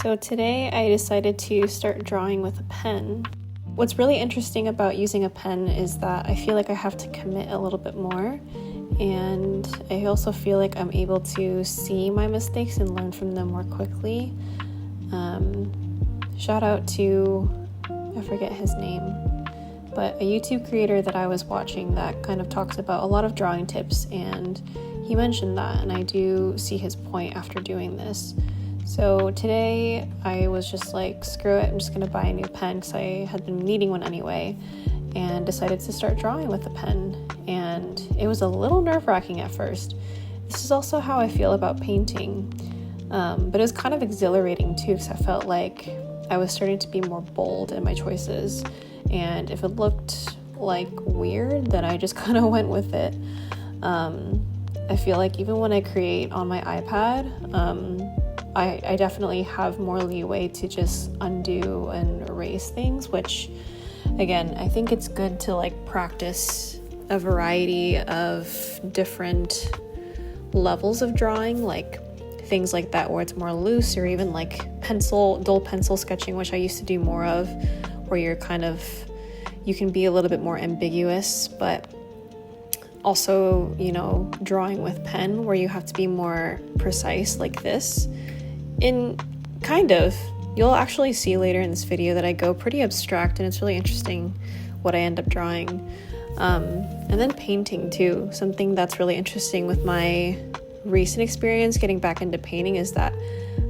So today I decided to start drawing with a pen. What's really interesting about using a pen is that I feel like I have to commit a little bit more, and I also feel like I'm able to see my mistakes and learn from them more quickly. Shout out to, I forget his name, but a YouTube creator that I was watching that kind of talks about a lot of drawing tips, and he mentioned that, and I do see his point after doing this. So today I was just like, screw it, I'm just going to buy a new pen because I had been needing one anyway, and decided to start drawing with a pen. And it was a little nerve-wracking at first. This is also how I feel about painting, but it was kind of exhilarating too, because I felt like I was starting to be more bold in my choices, and if it looked like weird, then I just kind of went with it. I feel like even when I create on my iPad, I definitely have more leeway to just undo and erase things, which again, I think it's good to like practice a variety of different levels of drawing, like things like that where it's more loose, or even like dull pencil sketching, which I used to do more of, where you can be a little bit more ambiguous, but also, drawing with pen where you have to be more precise like this. You'll actually see later in this video that I go pretty abstract, and it's really interesting what I end up drawing. And then painting too. Something that's really interesting with my recent experience getting back into painting is that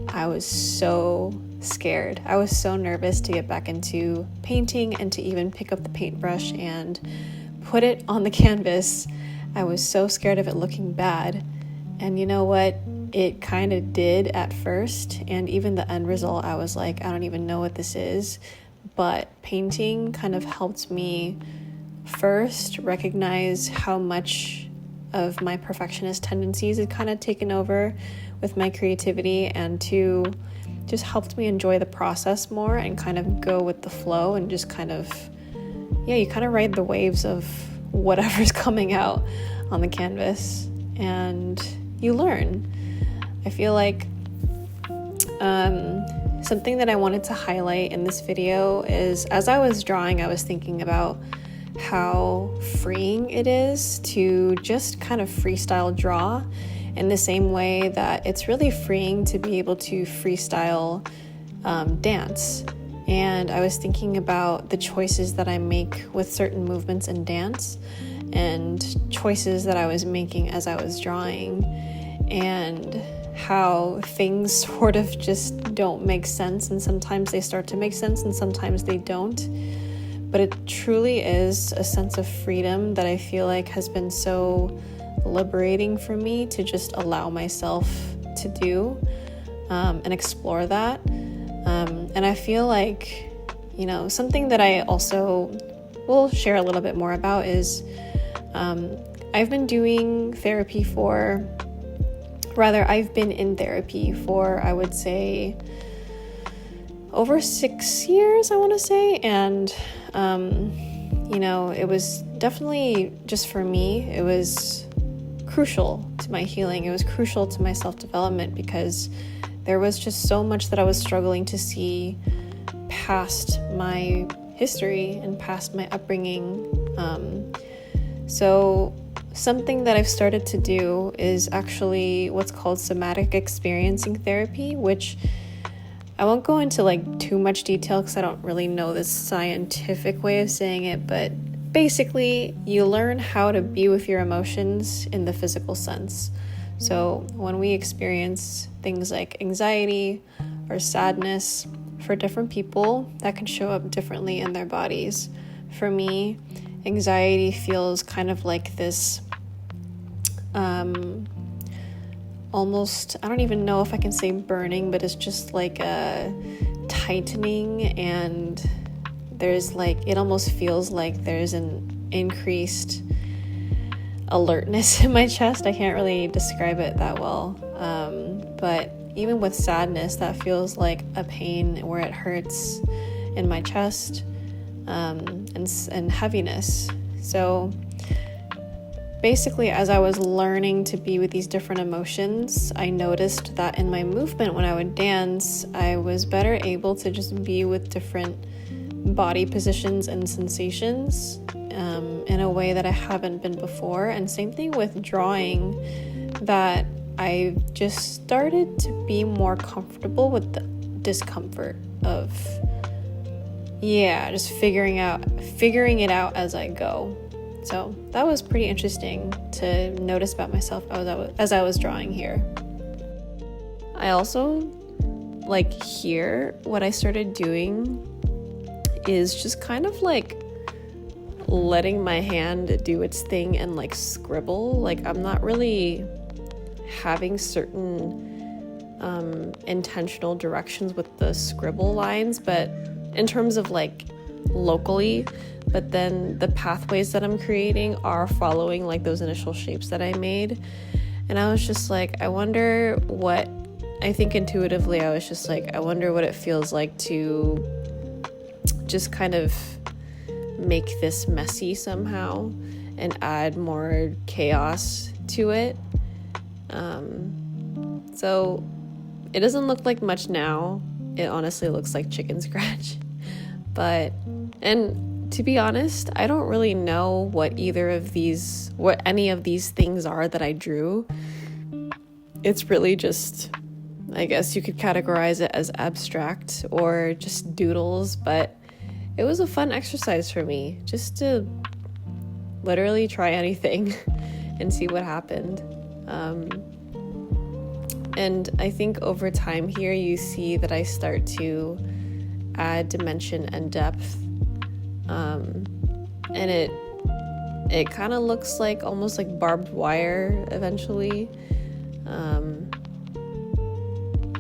I was so scared. I was so nervous to get back into painting and to even pick up the paintbrush and put it on the canvas. I was so scared of it looking bad. And you know what? It kind of did at first, and even the end result, I was like, I don't even know what this is. But painting kind of helped me first recognize how much of my perfectionist tendencies had kind of taken over with my creativity, and to just helped me enjoy the process more and kind of go with the flow, and just you kind of ride the waves of whatever's coming out on the canvas, and you learn. I feel like something that I wanted to highlight in this video is, as I was drawing, I was thinking about how freeing it is to just kind of freestyle draw, in the same way that it's really freeing to be able to freestyle dance. And I was thinking about the choices that I make with certain movements in dance, and choices that I was making as I was drawing, and how things sort of just don't make sense, and sometimes they start to make sense and sometimes they don't. But it truly is a sense of freedom that I feel like has been so liberating for me to just allow myself to do and explore that. And I feel like, something that I also will share a little bit more about is I've been in therapy for, I would say, over 6 years, I want to say. And, it was definitely, just for me, it was crucial to my healing. It was crucial to my self-development, because there was just so much that I was struggling to see past my history and past my upbringing. So something that I've started to do is actually what's called somatic experiencing therapy, which I won't go into too much detail because I don't really know the scientific way of saying it, but basically you learn how to be with your emotions in the physical sense. So when we experience things like anxiety or sadness, for different people, that can show up differently in their bodies. For me, anxiety feels kind of like this almost, I don't even know if I can say burning, but it's just like a tightening, and there's it almost feels like there's an increased alertness in my chest. I can't really describe it that well, but even with sadness, that feels like a pain where it hurts in my chest, and heaviness. So basically, as I was learning to be with these different emotions, I noticed that in my movement when I would dance, I was better able to just be with different body positions and sensations in a way that I haven't been before. And same thing with drawing, that I just started to be more comfortable with the discomfort of just figuring it out as I go. So that was pretty interesting to notice about myself as I was drawing here. I also here, what I started doing is just kind of letting my hand do its thing and scribble. I'm not really having certain intentional directions with the scribble lines, but in terms of locally, but then the pathways that I'm creating are following those initial shapes that I made. And I was just I wonder what, I think intuitively I was just I wonder what it feels like to just kind of make this messy somehow and add more chaos to it. So it doesn't look like much now. It honestly looks like chicken scratch. And to be honest, I don't really know what any of these things are that I drew. It's really just, I guess you could categorize it as abstract or just doodles, but it was a fun exercise for me just to literally try anything and see what happened. And I think over time here, you see that I start to add dimension and depth. And it kind of looks almost like barbed wire eventually.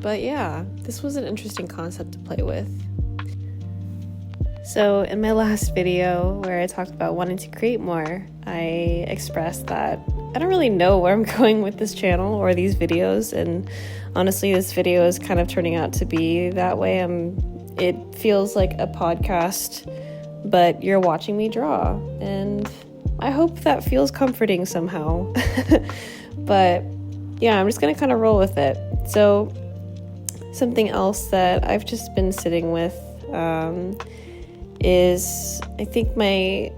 But yeah, this was an interesting concept to play with. So in my last video where I talked about wanting to create more, I expressed that I don't really know where I'm going with this channel or these videos, and honestly this video is kind of turning out to be that way. It feels like a podcast, but you're watching me draw, and I hope that feels comforting somehow. But yeah, I'm just gonna kind of roll with it. So something else that I've just been sitting with is I think my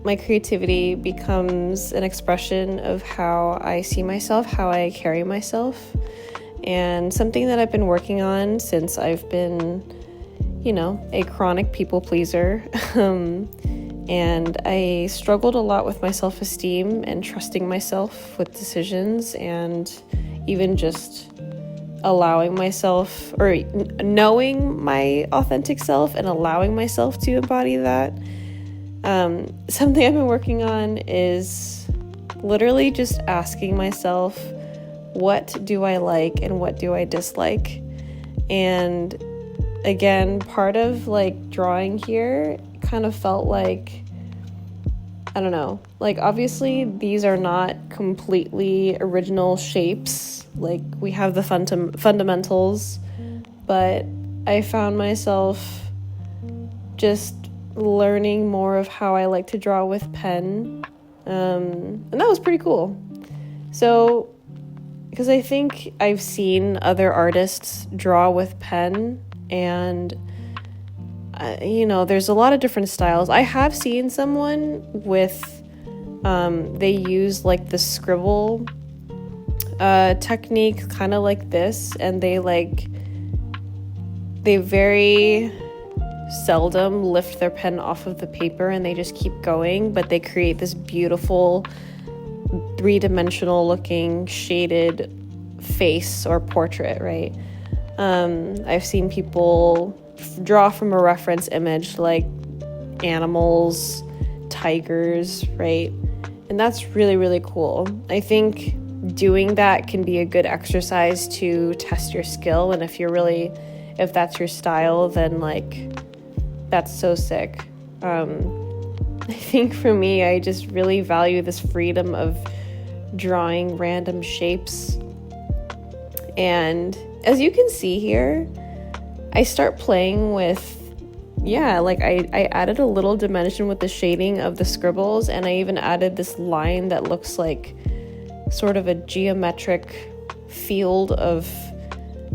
creativity becomes an expression of how I see myself, how I carry myself, and something that I've been working on since I've been, a chronic people pleaser. And I struggled a lot with my self-esteem and trusting myself with decisions, and even just allowing myself, or knowing my authentic self and allowing myself to embody that. Something I've been working on is literally just asking myself, what do I like and what do I dislike? And again, part of drawing here kind of felt I don't know, obviously these are not completely original shapes. We have the fundamentals, but I found myself just learning more of how I like to draw with pen, and that was pretty cool. So, because I think I've seen other artists draw with pen, and there's a lot of different styles. I have seen someone with they use the scribble technique, kind of like this, and they very seldom lift their pen off of the paper and they just keep going, but they create this beautiful three-dimensional looking shaded face or portrait, right? I've seen people draw from a reference image like animals, tigers, right? And that's really, really cool. I think doing that can be a good exercise to test your skill, and if that's your style, then that's so sick. I think for me, I just really value this freedom of drawing random shapes. And as you can see here, I start playing with yeah, like I added a little dimension with the shading of the scribbles, and I even added this line that looks like sort of a geometric field of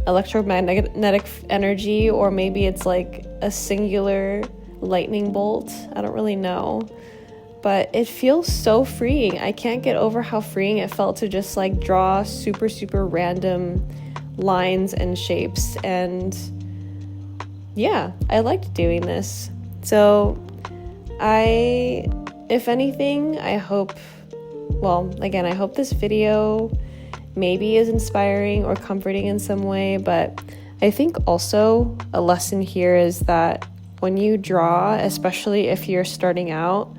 electromagnetic energy, or maybe it's like a singular lightning bolt. I don't really know, but it feels so freeing. I can't get over how freeing it felt to just like draw super random lines and shapes. And yeah, I liked doing this. So if anything, I hope this video maybe is inspiring or comforting in some way, but I think also a lesson here is that when you draw, especially if you're starting out,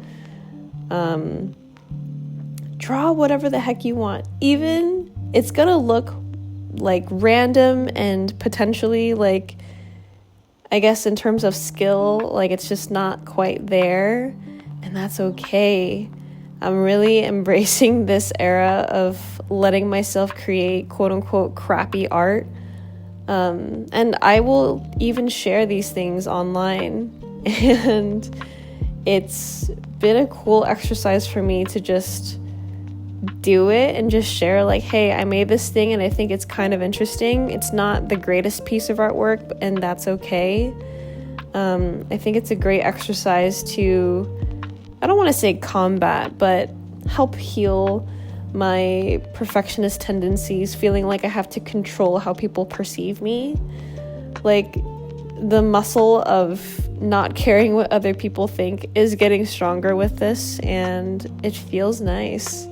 draw whatever the heck you want. Even it's gonna look like random and potentially like, I guess in terms of skill, like it's just not quite there, and that's okay. I'm really embracing this era of letting myself create quote unquote crappy art. And I will even share these things online. And it's been a cool exercise for me to just do it and just share like, hey, I made this thing and I think it's kind of interesting. It's not the greatest piece of artwork, and that's okay. I think it's a great exercise to, I don't want to say combat, but help heal my perfectionist tendencies, feeling like I have to control how people perceive me. Like, the muscle of not caring what other people think is getting stronger with this, and it feels nice.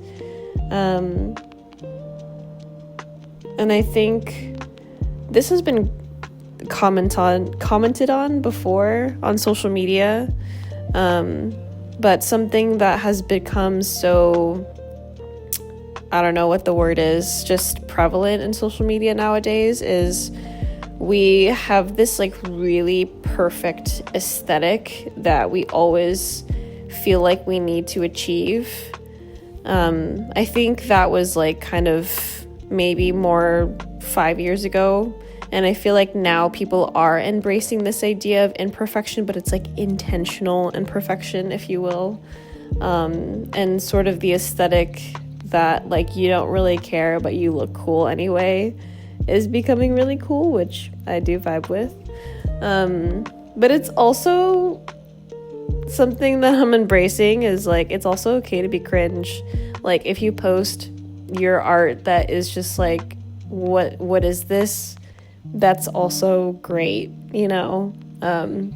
And I think this has been commented on before on social media, but something that has become so, I don't know what the word is, just prevalent in social media nowadays is we have this like really perfect aesthetic that we always feel like we need to achieve. I think that was like kind of maybe more 5 years ago, and I feel like now people are embracing this idea of imperfection, but it's like intentional imperfection, if you will, and sort of the aesthetic that like you don't really care but you look cool anyway is becoming really cool, which I do vibe with. But it's also something that I'm embracing is like, it's also okay to be cringe. Like, if you post your art that is just like, what is this? That's also great, you know? And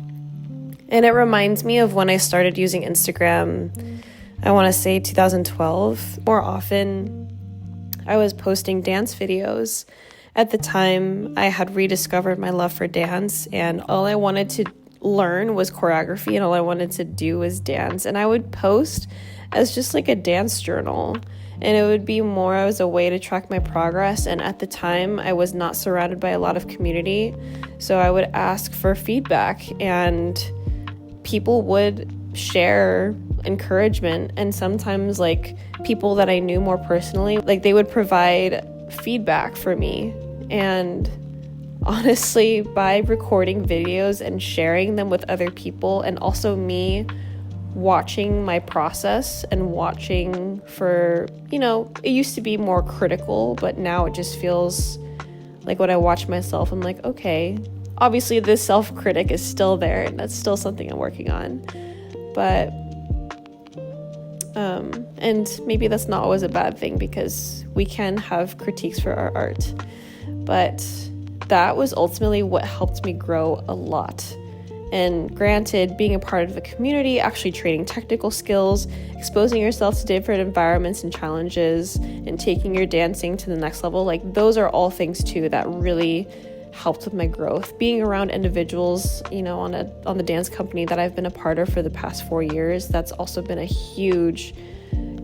it reminds me of when I started using Instagram, I want to say 2012. More often, I was posting dance videos. At the time, I had rediscovered my love for dance, and all I wanted to learn was choreography, and all I wanted to do was dance. And I would post as just like a dance journal, and it would be more as a way to track my progress. And at the time, I was not surrounded by a lot of community, so I would ask for feedback, and people would share encouragement. And sometimes like people that I knew more personally, like they would provide feedback for me. And honestly, by recording videos and sharing them with other people, and also me watching my process and watching for, you know, it used to be more critical, but now it just feels like when I watch myself, I'm like, okay, obviously this self-critic is still there, and that's still something I'm working on. But and maybe that's not always a bad thing, because we can have critiques for our art. But that was ultimately what helped me grow a lot. And granted, being a part of the community, actually trading technical skills, exposing yourself to different environments and challenges, and taking your dancing to the next level, like those are all things too that really helped with my growth. Being around individuals, you know, on the dance company that I've been a part of for the past 4 years, that's also been a huge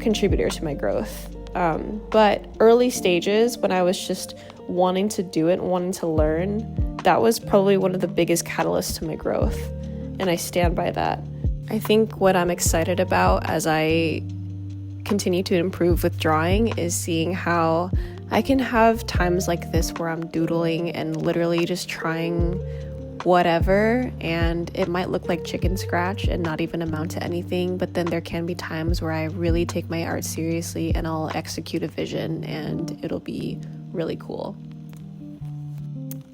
contributor to my growth. But early stages, when I was just wanting to do it, wanting to learn, that was probably one of the biggest catalysts to my growth, and I stand by that. I think what I'm excited about as I continue to improve with drawing is seeing how I can have times like this where I'm doodling and literally just trying whatever, and it might look like chicken scratch and not even amount to anything, but then there can be times where I really take my art seriously and I'll execute a vision and it'll be really cool.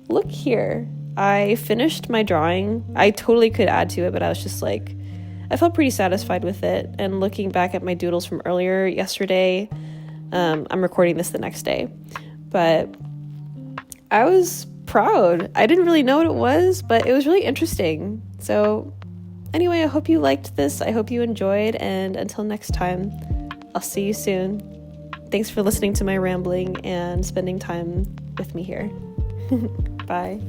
Look here, I finished my drawing. I totally could add to it, but I was just like, I felt pretty satisfied with it. And looking back at my doodles from earlier yesterday, I'm recording this the next day, but I was proud. I didn't really know what it was, but it was really interesting. So anyway, I hope you liked this. I hope you enjoyed, and until next time, I'll see you soon. Thanks for listening to my rambling and spending time with me here. Bye.